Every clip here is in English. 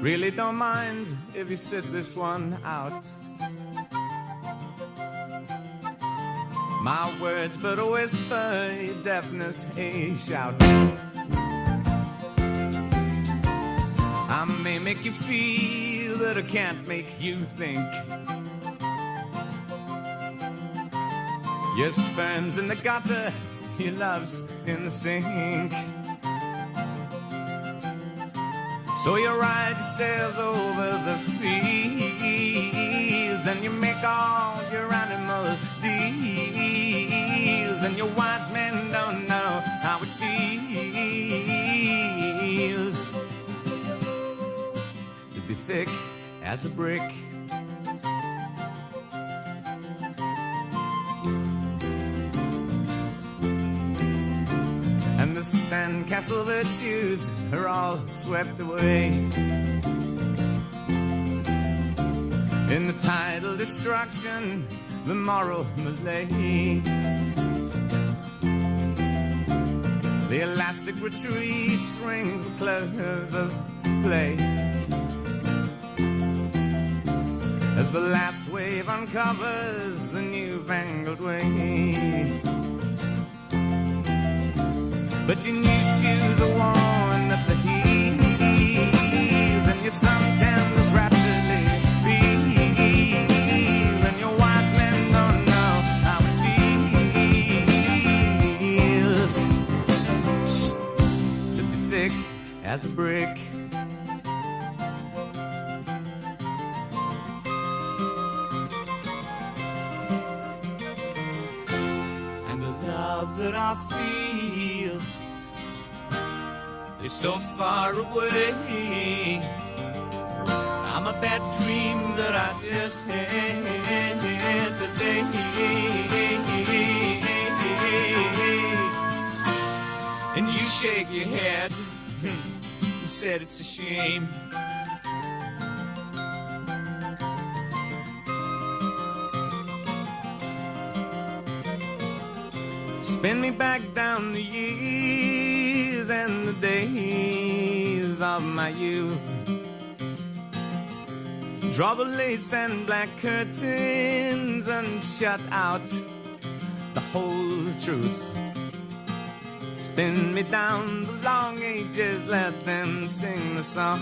Really don't mind if you sit this one out. My words but a whisper, your deafness a shout. I may make you feel, but I can't make you think. Your sperm's in the gutter, your love's in the sink. So you ride yourselves over the fields, and you make all your animal deals, and your wise men don't know how it feels to be thick as a brick. And the sandcastle virtues are all swept away in the tidal destruction, the moral malaise. The elastic retreat rings the close of play as the last wave uncovers the newfangled way. But your new shoes are worn at the heels, and your suntan was rapidly real, and your wise men don't know how it feels to be thick as a brick. And the love that I feel is so far away. I'm a bad dream that I just had today. And you shake your head, you said it's a shame. Spin me back down the years and the days of my youth. Draw the lace and black curtains and shut out the whole truth. Spin me down the long ages, let them sing the song.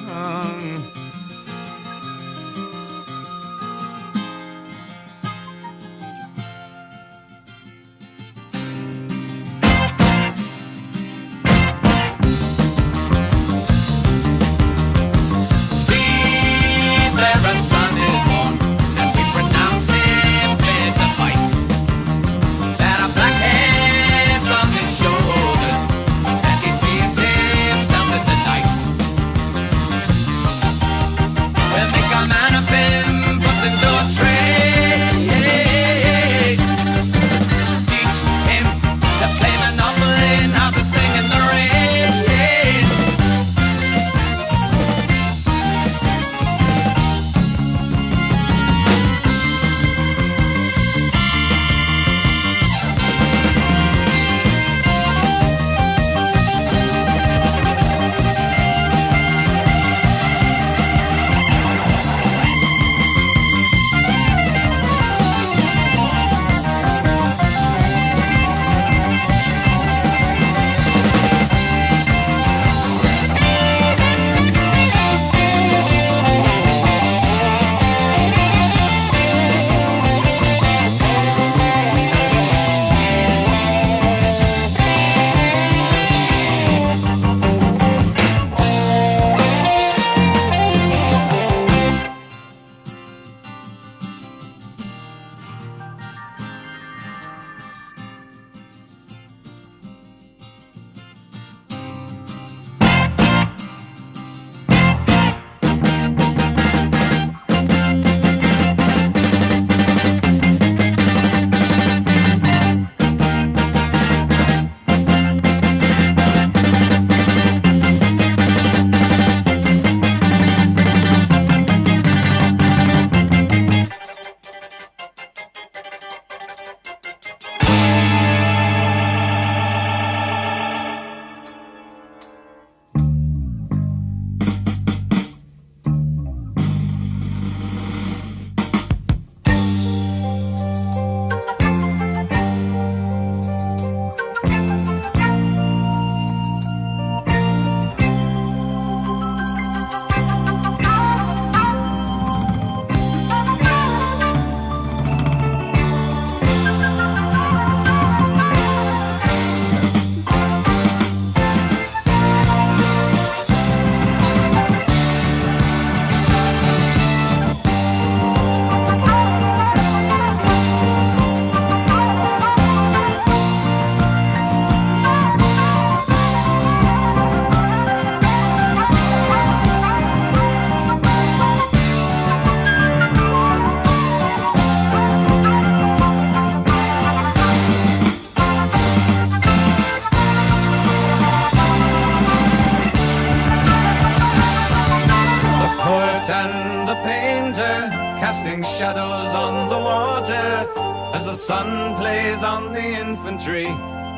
as the sun plays on the infantry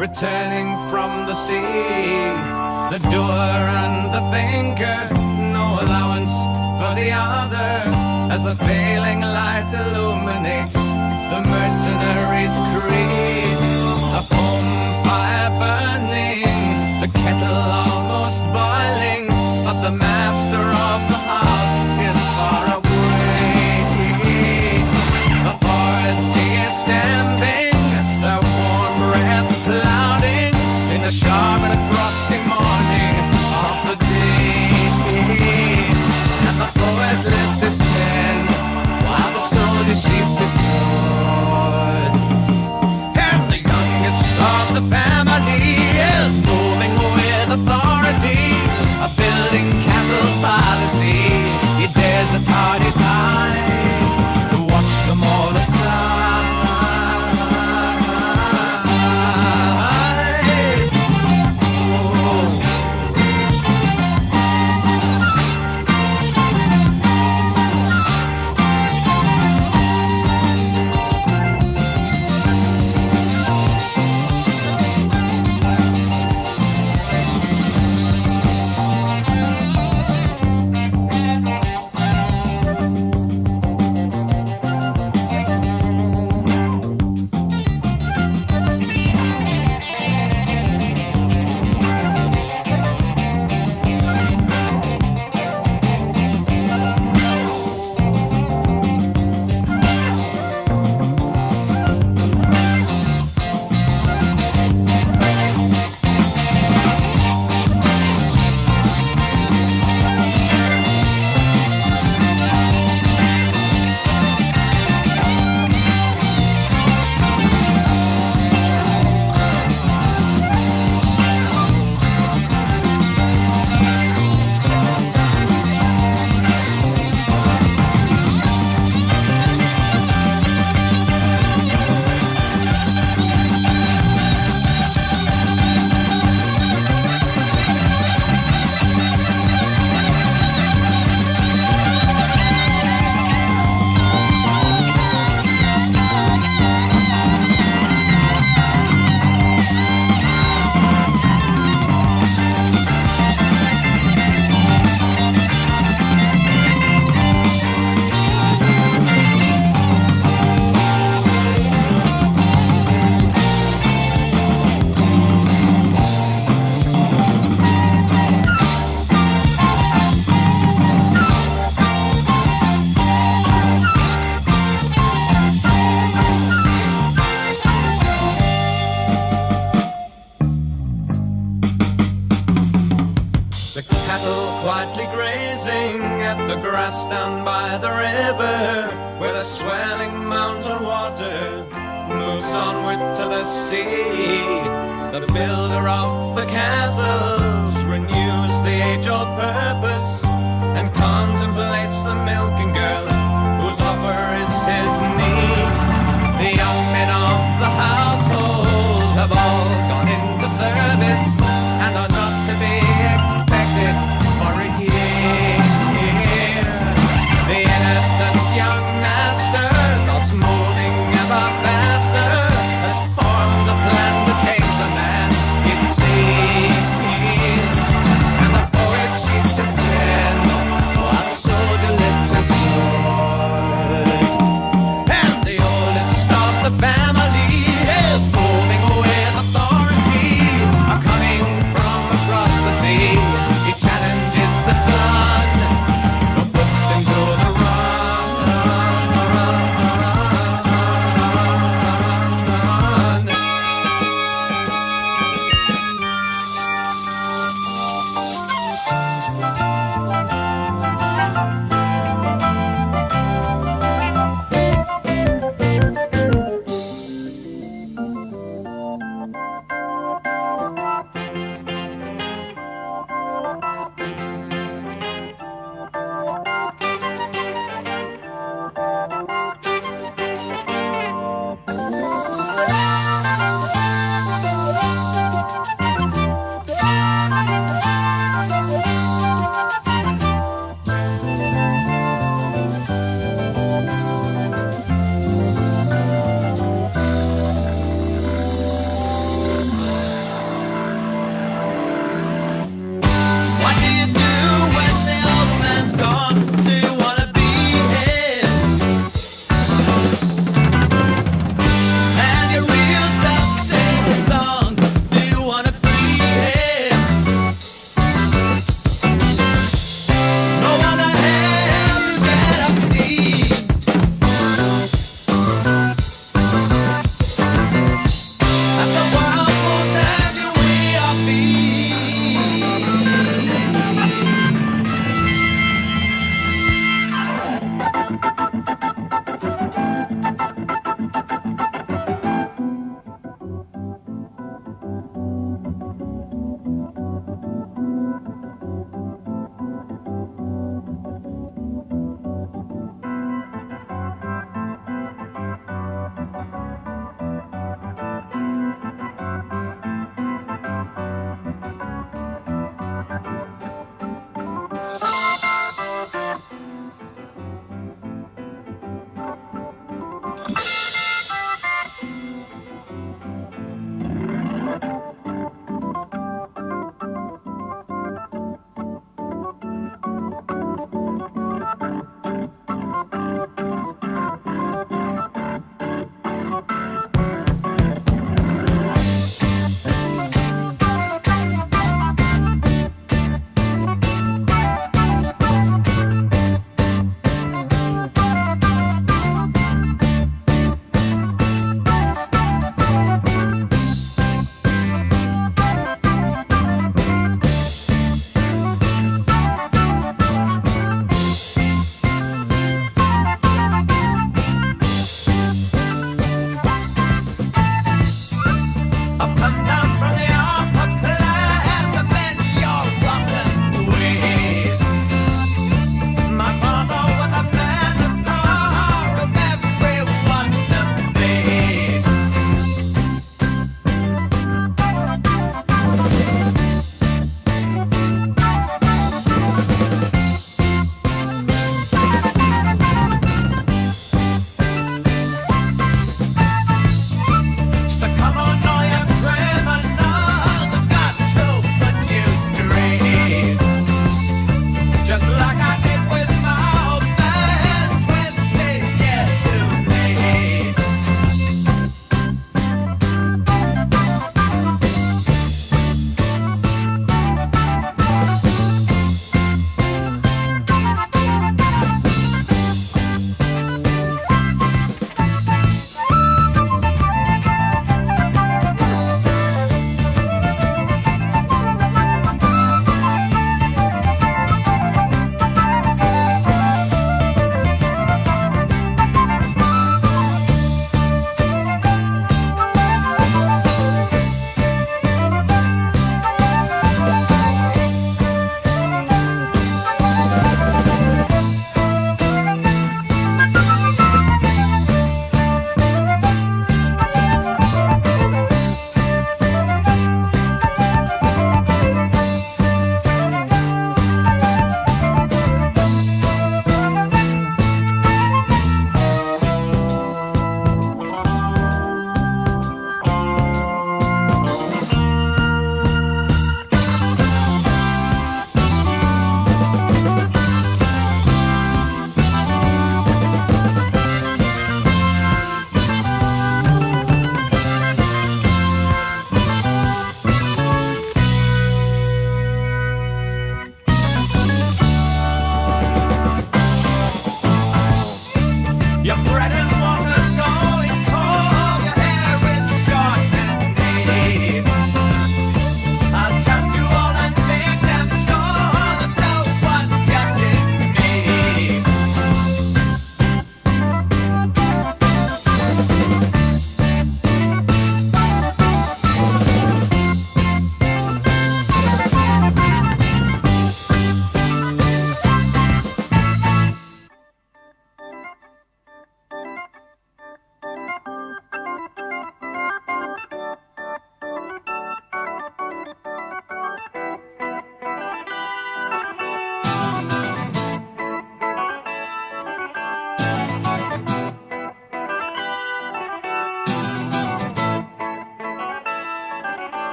returning from the sea. The doer and the thinker, no allowance for the other, as the failing light illuminates the mercenary's creed. A home fire burning, the kettle almost boiling, but the master of the house is far away. The boys see is stamping, their warm breath clouding in the sharp and frosty morning of the day. And the poet lifts his pen while the soldier sheathes his sword. And the youngest of the family is moving with authority, building castles by the sea. He dares the tardy tide to watch them all aside.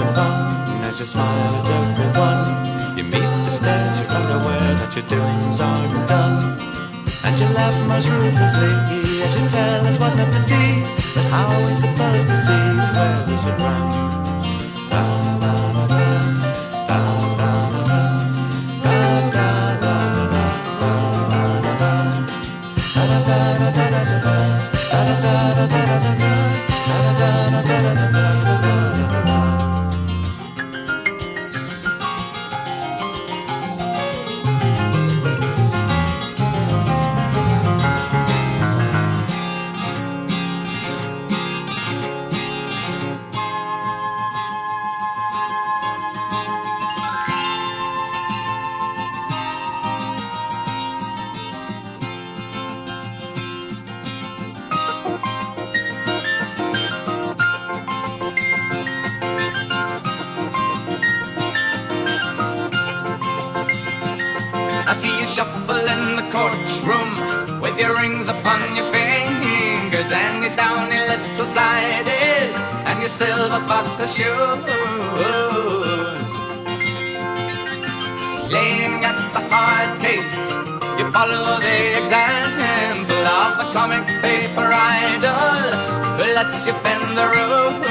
having fun as you smile at everyone. You meet the stares, you're unaware that your doings aren't done. And you laugh most ruthlessly as you tell us what not to be. But how are we supposed to see where we should run? I see you shuffle in the courtroom with your rings upon your fingers and your downy little sideys and your silver buckle shoes. Playing at the hard case, you follow the example of the comic paper idol who lets you bend the rules.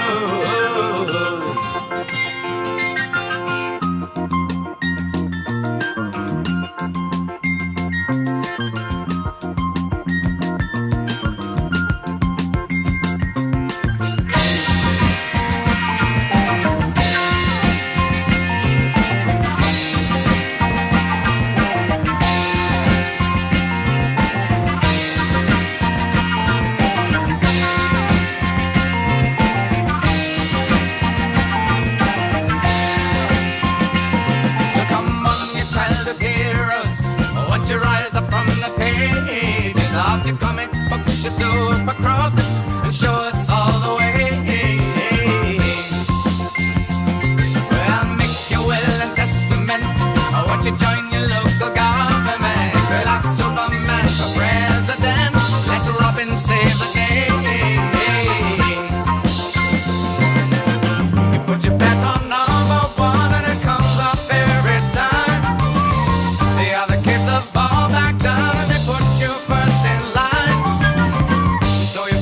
Your comic books, your super crooks, and show us all the way. Well, make your will and testament, or won't you join your local government? Well, like Superman for president, let Robin save the day. You put your bet on #1 and it comes off every time. The other kids have all back down and they put you first in line. So you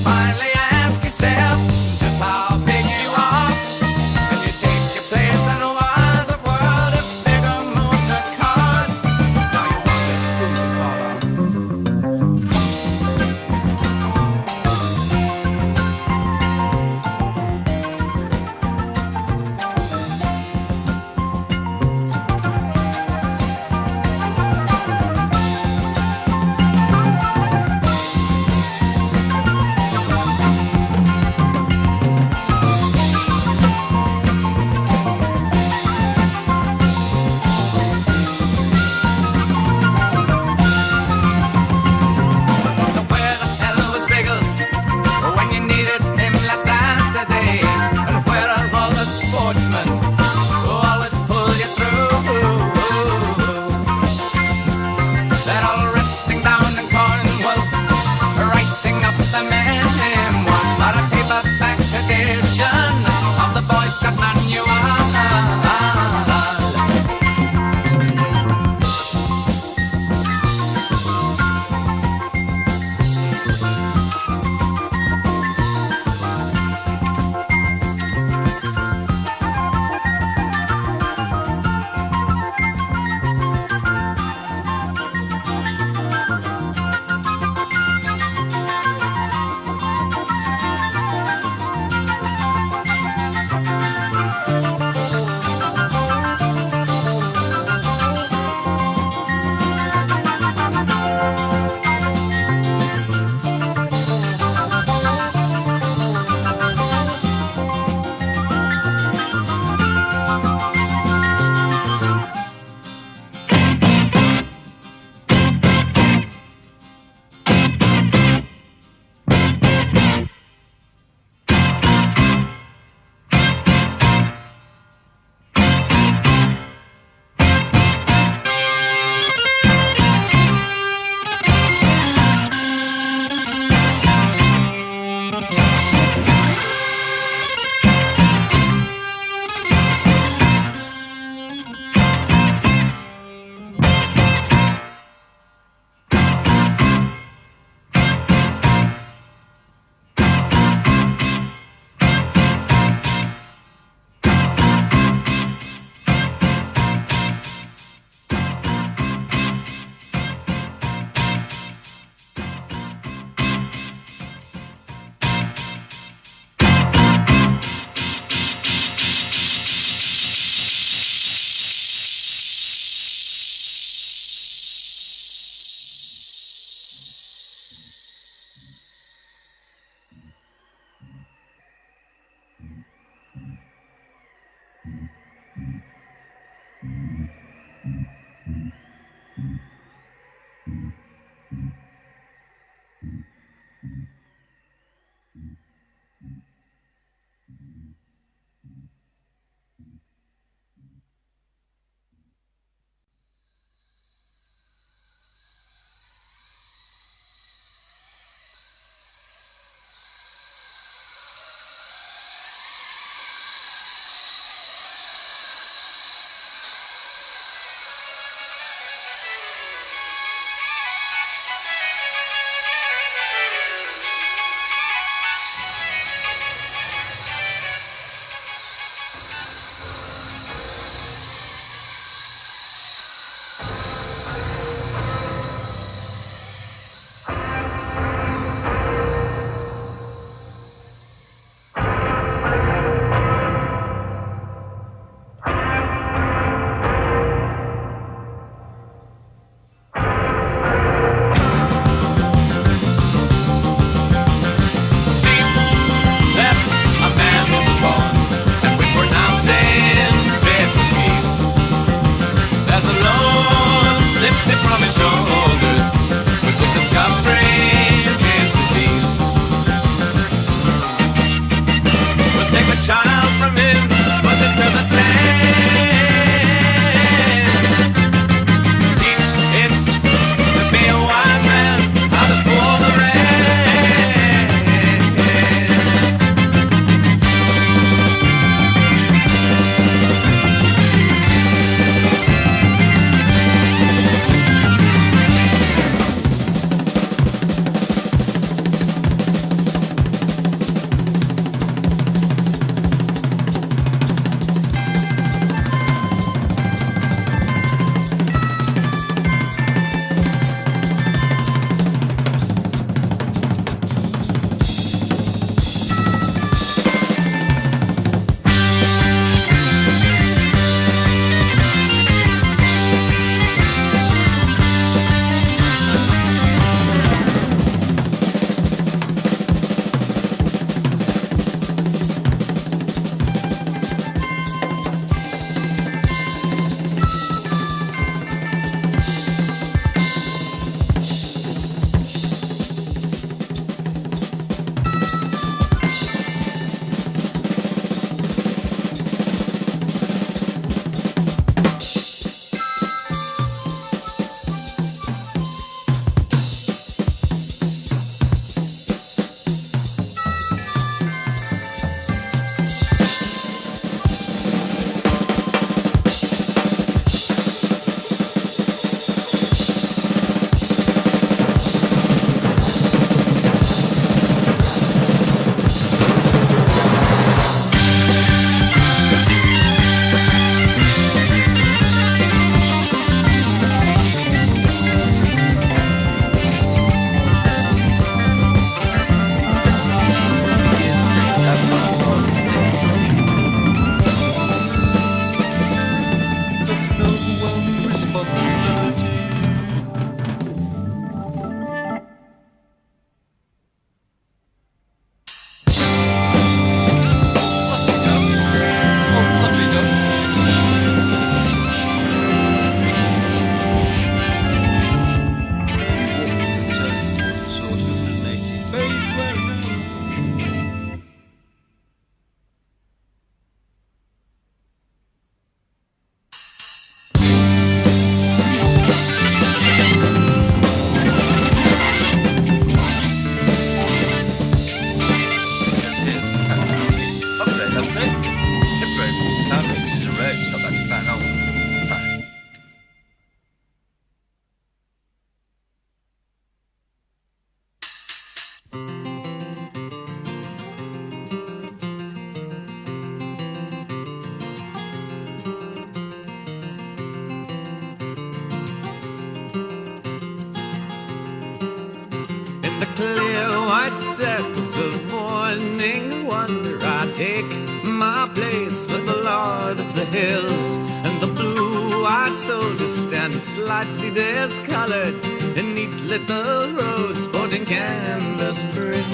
clear white circles of morning wonder. I take my place with the Lord of the Hills, and the blue-eyed soldiers stand slightly discolored in neat little rows sporting canvas frills.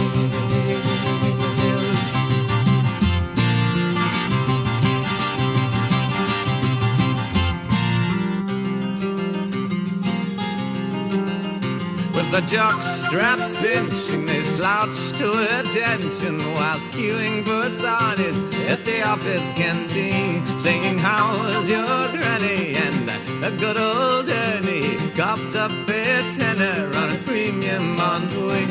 With the jock straps pinching, they slouch to attention whilst queuing for sarnies at the office canteen, singing "How was your granny?" and a good old Ernie coughed up a tenor on a premium on wing.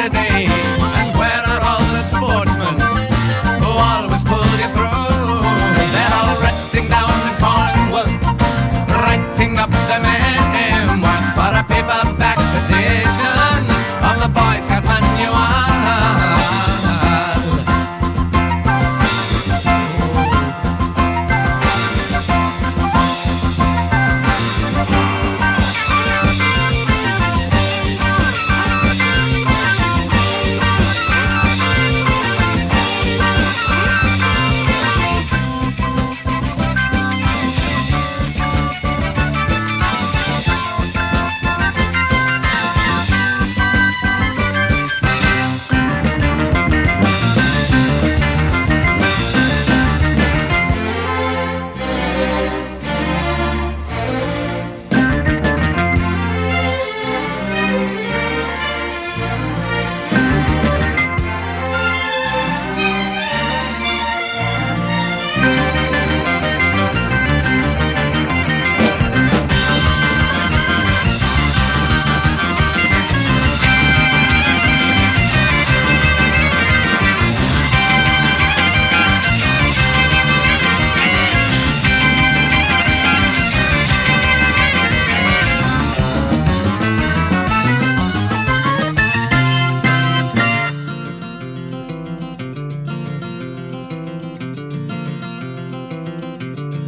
day? And where are all the sportsmen who always pull you through? They're all resting down in Cornwall, writing up the memoirs for a paperback edition of the Boy Scout Manual.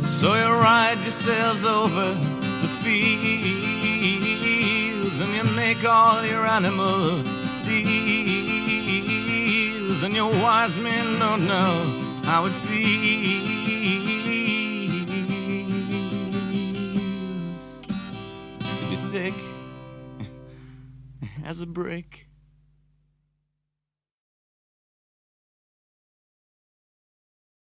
So you ride yourselves over the fields, and you make all your animal deals, and your wise men don't know how it feels to be thick as a brick.